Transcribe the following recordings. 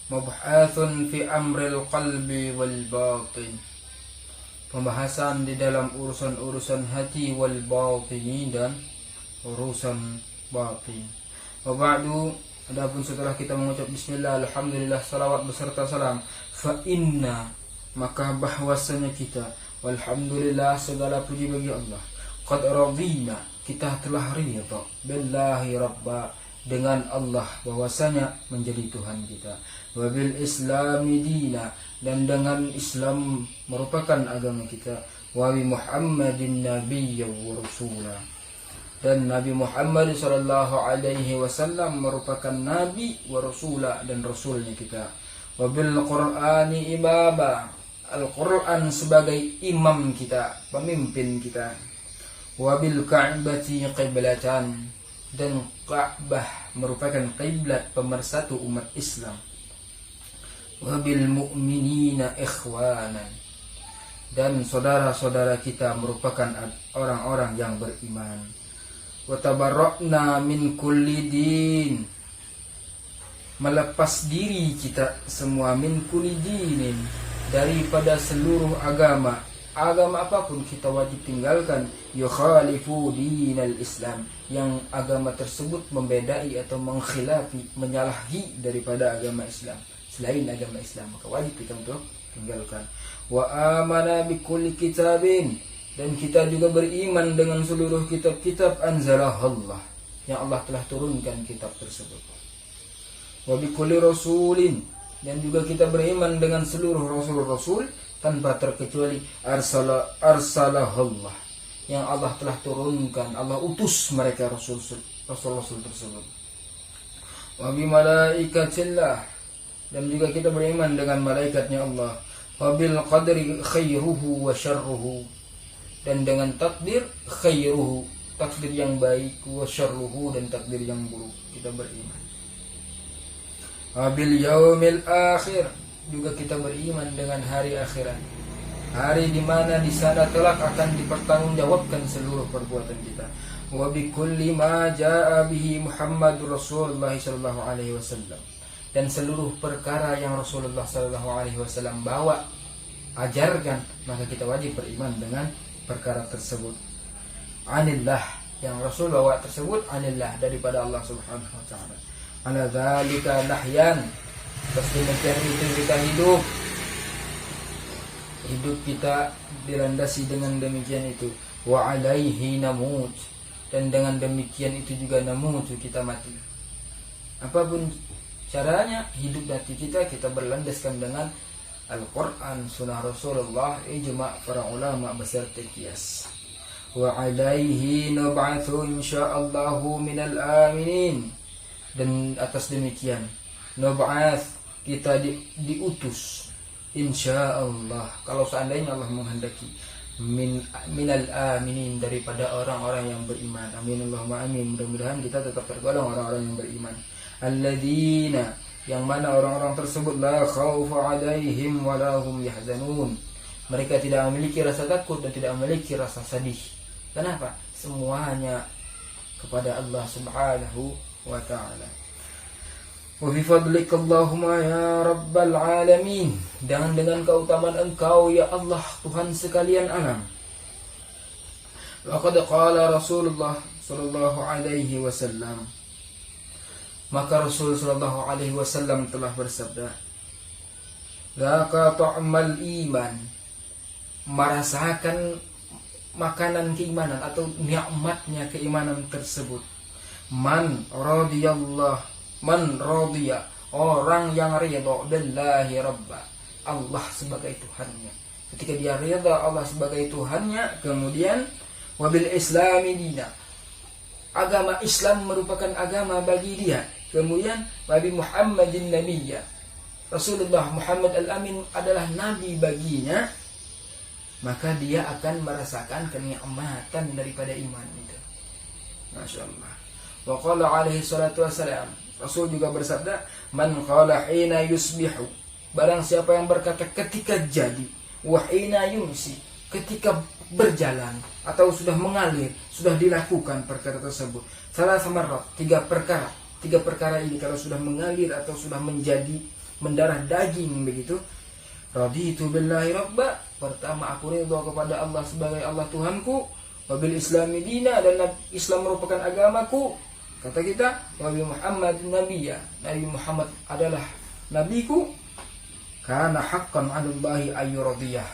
mabhathun fi amril qalbi wal batin. Pembahasan di dalam urusan-urusan hati wal batini dan urusan batin. Wa ba'du, adapun setelah kita mengucap bismillah, alhamdulillah, salawat beserta salam, fa inna, maka bahwasanya kita, walhamdulillah, segala puji bagi Allah, qad radina, kita telah ridha, billahi rabba, dengan Allah bahwasanya menjadi Tuhan kita, wabil islami dina, dan dengan Islam merupakan agama kita, wa bi Muhammadin nabiyyan wa rasula, dan Nabi Muhammad sallallahu alaihi wasallam merupakan nabi wa rasula, dan rasulnya kita, wabil Qur'ani imama, Al-Quran sebagai imam kita, pemimpin kita, wabil ka'bati qiblatan, dan Ka'bah merupakan kiblat pemersatu umat Islam, wabil mu'minina ikhwanan, dan saudara-saudara kita merupakan orang-orang yang beriman, wa tabarra'na min kulli din, melepas diri kita semua, min kulli dinin, daripada seluruh agama. Agama apapun kita wajib tinggalkan, yukhalifu dinal Islam, yang agama tersebut membedai atau mengkhilafi, menyalahi daripada agama Islam, selain agama Islam, maka wajib kita untuk tinggalkan. Wa amana bi kulli kitabin, dan kita juga beriman dengan seluruh kitab-kitab anzalahullah, yang Allah telah turunkan kitab tersebut. Wa bi kulli rasulin, dan juga kita beriman dengan seluruh rasul-rasul tanpa terkecuali arsalahullah, yang Allah telah turunkan, Allah utus mereka rasul-rasul tersebut. Wa bi malaikatillah, dan juga kita beriman dengan malaikatnya Allah. Wa bil qadri khairuhu wa syarruhu, dan dengan takdir khairuhu, takdir yang baik, wa syarruhu, dan takdir yang buruk, kita beriman. Wa bil yaumil akhir, juga kita beriman dengan hari akhirat, hari di mana di sana kelak akan dipertanggungjawabkan seluruh perbuatan kita. Wa bi kulli ma jaa bihi Muhammadur Rasulullah sallallahu alaihi wasallam, dan seluruh perkara yang Rasulullah sallallahu alaihi wasallam bawa, ajarkan, maka kita wajib beriman dengan perkara tersebut. Anillah, yang Rasul bawa tersebut anillah, daripada Allah Subhanahu wa taala. Ala dzalika nahyan, terus demikian itu kita hidup kita dilandasi dengan demikian itu. Wa alaihi namut, dan dengan demikian itu juga namut, kita mati. Apapun caranya hidup hati kita berlandaskan dengan Al-Quran, sunnah Rasulullah, ijma' para ulama beserta qiyas. Wa alaihi nab'athu insya'allahu minal aminin, dan atas demikian nab'ath, kita diutus, insyaallah, kalau seandainya Allah menghendaki, minal aminin, daripada orang-orang yang beriman. Amin Allahumma amin. Mudah-mudahan kita tetap tergolong orang-orang yang beriman. Alladzina, yang mana orang-orang tersebut, la khaufa alaihim wa la hum yahzanun, mereka tidak memiliki rasa takut dan tidak memiliki rasa sedih. Kenapa? Semuanya kepada Allah Subhanahu wa ta'ala. Wa bi fadlika Allahumma ya rabbal alamin, dan dengan keutamaan Engkau ya Allah, Tuhan sekalian alam. Laqad qala Rasulullah sallallahu alaihi wasallam, maka Rasul sallallahu alaihi wasallam telah bersabda, "Laka ta'mal iman," merasakan makanan keimanan atau nikmatnya keimanan tersebut. Man radiya, orang yang ridha, billahi rabba, Allah sebagai Tuhannya. Ketika dia ridha Allah sebagai Tuhannya, kemudian wabil islami dina, agama Islam merupakan agama bagi dia, kemudian wabi Muhammadin nabiyya, Rasulullah Muhammad al-Amin adalah nabi baginya, maka dia akan merasakan kenikmatan daripada iman itu. Masya Allah. Wa qala alaihi salatu wassalam, Rasul juga bersabda, man qala hina yusbihu, barang siapa yang berkata ketika jadi, wa hina yumsi, ketika berjalan atau sudah mengalir, sudah dilakukan perkara tersebut, salah semarrat, tiga perkara ini kalau sudah mengalir atau sudah menjadi mendarah daging begitu. Raditu billahi rabba, pertama aku ridha kepada Allah sebagai Allah Tuhanku, wabil islami dina, dan Islam merupakan agamaku, kata kita, wabil Muhammad nabiyya, Nabi Muhammad adalah nabiku, karena haqqan 'alallahi ayyuradiyah,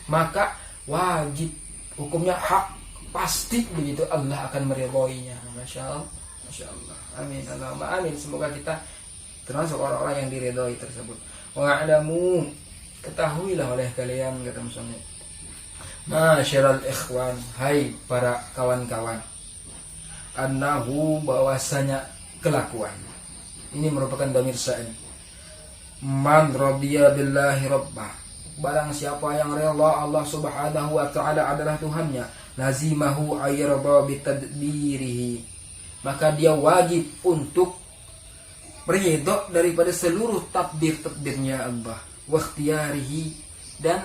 maka wajib, hukumnya hak, pasti begitu Allah akan meridhoinya. Masya Allah, Masya Allah, amin, Allahumma amin. Semoga kita termasuk orang-orang yang diridhoi tersebut. Wa'lamu, ketahuilah oleh kalian, kata musannif, masyiral ikhwan, hai para kawan-kawan, annahu, bahwasanya kelakuan ini merupakan dhamir sya'in, man radiya billahi rabbah, barang siapa yang rela Allah subhanahu wa ta'ala adalah Tuhannya, lazimahu ayyarda bitadbirihi, maka dia wajib untuk ridha daripada seluruh takdir-takdirnya Allah, wa ikhtiyarihi, dan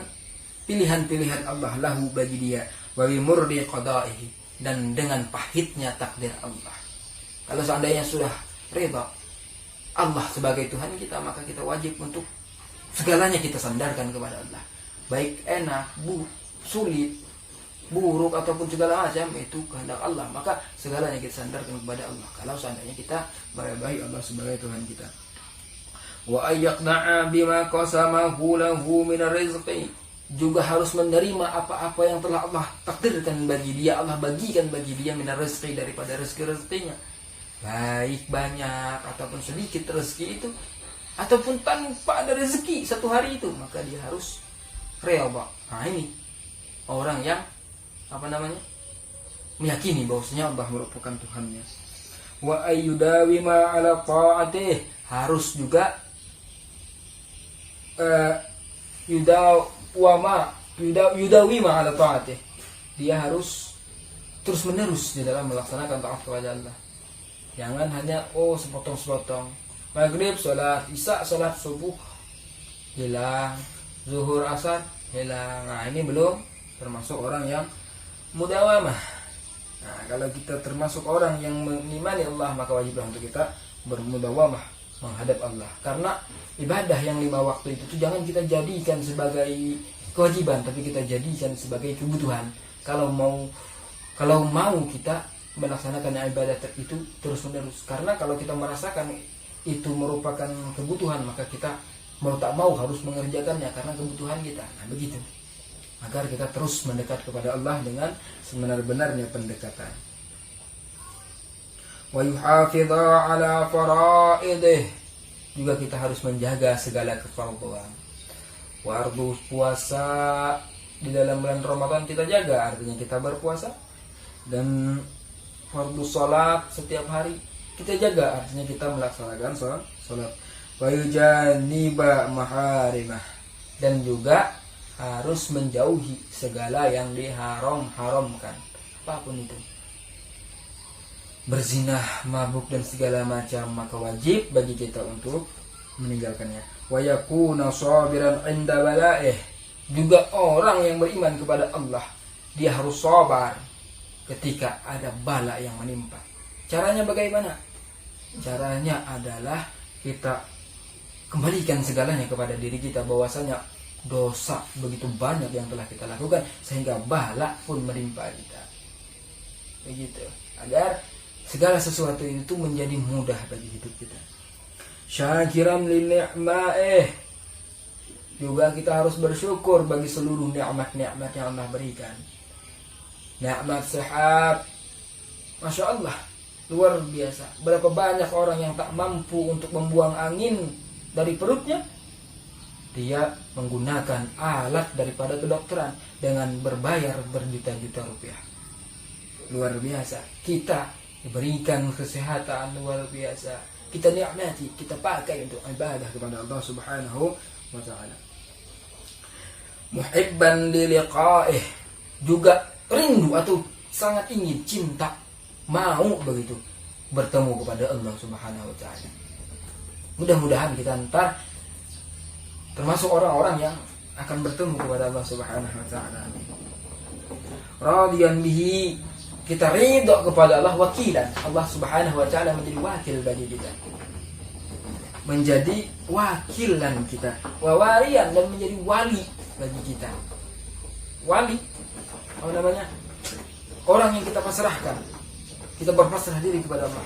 pilihan-pilihan Allah lahu bagi dia, wa bi murdi qada'ihi, dan dengan pahitnya takdir Allah. Kalau seandainya sudah ridha Allah sebagai Tuhan kita, maka kita wajib untuk segalanya kita sandarkan kepada Allah, baik enak, sulit, buruk ataupun segala macam, itu kehendak Allah, maka segalanya kita sandarkan kepada Allah kalau seandainya kita meridai Allah sebagai Tuhan kita. Wa ayyaqna'a bima qasamahu lahu min rizqi, juga harus menerima apa-apa yang telah Allah takdirkan bagi dia, Allah bagikan bagi dia min rizqi, daripada rezeki-rezekinya, baik banyak ataupun sedikit rezeki itu, ataupun tanpa ada rezeki satu hari itu, maka dia harus rela. Nah ini orang yang meyakini bahwasanya Allah merupakan Tuhannya. Wa ayyudawima ala ta'atih, harus juga yudawima ala ta'atih, dia harus terus menerus di dalam melaksanakan taat kepada Allah. Jangan hanya sepotong-sepotong, maghrib sholat, isya sholat subuh hilang, zuhur asar hilang. Nah ini belum termasuk orang yang mudawamah. Nah kalau kita termasuk orang yang mengimani Allah, maka wajiblah untuk kita bermudawamah menghadap Allah. Karena ibadah yang 5 waktu itu jangan kita jadikan sebagai kewajiban, tapi kita jadikan sebagai kebutuhan. Kalau mau kita melaksanakan ibadah itu terus menerus, karena kalau kita merasakan itu merupakan kebutuhan, maka kita mau tak mau harus mengerjakannya karena kebutuhan kita. Nah begitu, agar kita terus mendekat kepada Allah dengan sebenar-benarnya pendekatan. Wa yuhafidha ala faraidih, juga kita harus menjaga segala kefarduan. Fardu puasa di dalam bulan Ramadan kita jaga, artinya kita berpuasa. Dan fardu salat setiap hari kita jaga, artinya kita melaksanakan salat. Wa yujaniba maharimah, dan juga harus menjauhi segala yang diharamkan, apapun itu, berzinah, mabuk dan segala macam, maka wajib bagi kita untuk meninggalkannya. Wa yakuna sabiran 'inda bala'ih, juga orang yang beriman kepada Allah dia harus sabar ketika ada bala yang menimpa. Caranya bagaimana? Caranya adalah kita kembalikan segalanya kepada diri kita, bahwasanya dosa begitu banyak yang telah kita lakukan sehingga bala pun menimpa kita. Begitu, agar segala sesuatu itu menjadi mudah bagi hidup kita. Syakiran li ni'ma'ih, juga kita harus bersyukur bagi seluruh nikmat-nikmat yang Allah berikan. Nikmat sehat, Masya Allah, luar biasa. Berapa banyak orang yang tak mampu untuk membuang angin dari perutnya, dia menggunakan alat daripada kedokteran dengan berbayar berjuta-juta rupiah. Luar biasa. Kita diberikan kesehatan luar biasa, kita nikmati, kita pakai untuk ibadah kepada Allah Subhanahu wa ta'ala. Muhibban li liqa'ih, juga rindu atau sangat ingin, cinta, mau begitu bertemu kepada Allah Subhanahu wa ta'ala. Mudah-mudahan kita ntar termasuk orang-orang yang akan bertemu kepada Allah Subhanahu wa ta'ala. Radiyan bihi, kita ridha kepada Allah, wakilan, Allah Subhanahu wa ta'ala menjadi wakil bagi kita. menjadi wakilan kita, wawarian, dan menjadi wali bagi kita. Wali, apa namanya? Orang yang kita pasrahkan, kita berpasrah diri kepada Allah.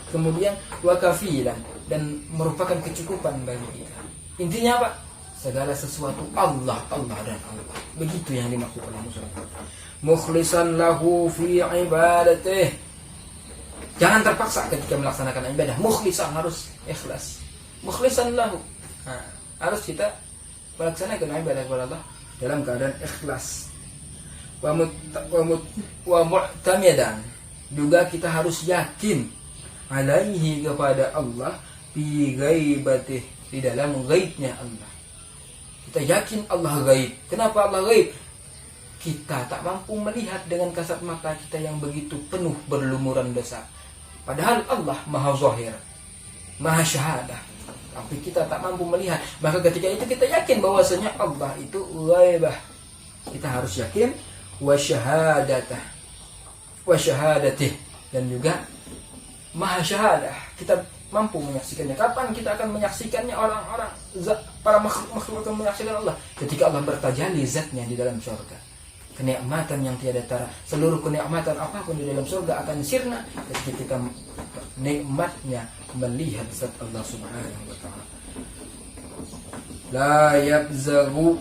Kemudian wakafilan, dan merupakan kecukupan bagi kita. Intinya apa? Segala sesuatu Allah, Allah dan Allah. Begitu yang dimaksud oleh muslim. Mukhlisan lahu fi ibadatih. Jangan terpaksa ketika melaksanakan ibadah. Mukhlisan, harus ikhlas. Mukhlisan lahu. Harus kita melaksanakan ibadah kepada Allah dalam keadaan ikhlas. Wa mu'tamidan. Juga kita harus yakin alaihi, kepada Allah, fi ghaibatih, di dalam ghaibnya Allah. Kita yakin Allah gaib. Kenapa Allah gaib? Kita tak mampu melihat dengan kasat mata kita yang begitu penuh berlumuran dosa. Padahal Allah maha zahir, maha syahadah, tapi kita tak mampu melihat. Maka ketika itu kita yakin bahwasanya Allah itu ghaibah. Kita harus yakin wa syahadatih, dan juga maha syahadah. Kita mampu menyaksikannya. Kapan kita akan menyaksikannya? Orang-orang, para makhluk akan menyaksikan Allah ketika Allah bertajalli zatnya di dalam surga. Kenikmatan yang tiada tara, seluruh kenikmatan apapun di dalam surga akan sirna ketika kita nikmatnya melihat zat Allah Subhanahu wa ta'ala. La yabzaghu,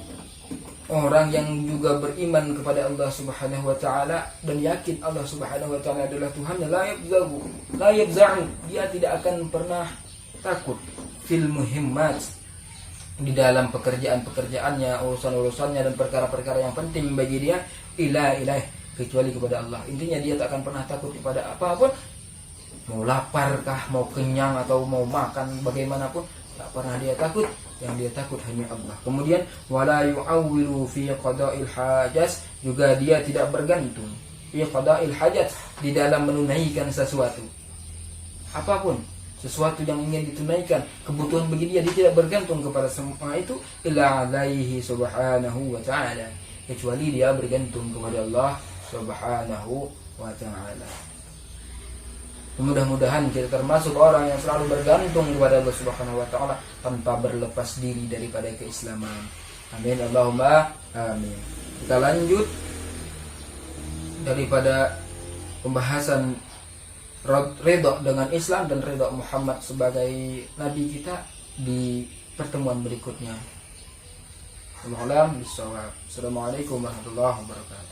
orang yang juga beriman kepada Allah Subhanahu wa ta'ala dan yakin Allah Subhanahu wa ta'ala adalah Tuhannya, la yabza'u, dia tidak akan pernah takut fil muhimmat, di dalam pekerjaan-pekerjaannya, urusan-urusannya, dan perkara-perkara yang penting bagi dia, ilaih, kecuali kepada Allah. Intinya dia tak akan pernah takut kepada apapun, mau laparkah, mau kenyang, atau mau makan bagaimanapun, tak pernah dia takut. Yang dia takut hanya Allah. Kemudian wala yu'awwilu fi qada'il hajas, juga dia tidak bergantung fi qada'il hajat, di dalam menunaikan sesuatu apapun, sesuatu yang ingin ditunaikan, kebutuhan bagi dia tidak bergantung kepada semua itu, illa alaihi subhanahu wa ta'ala, kecuali dia bergantung kepada Allah Subhanahu wa ta'ala. Mudah-mudahan kita termasuk orang yang selalu bergantung kepada Allah Subhanahu wa ta'ala tanpa berlepas diri daripada keislaman. Amin, Allahumma amin. Kita lanjut daripada pembahasan ridha dengan Islam dan ridha Muhammad sebagai nabi kita di pertemuan berikutnya. Assalamualaikum warahmatullahi wabarakatuh.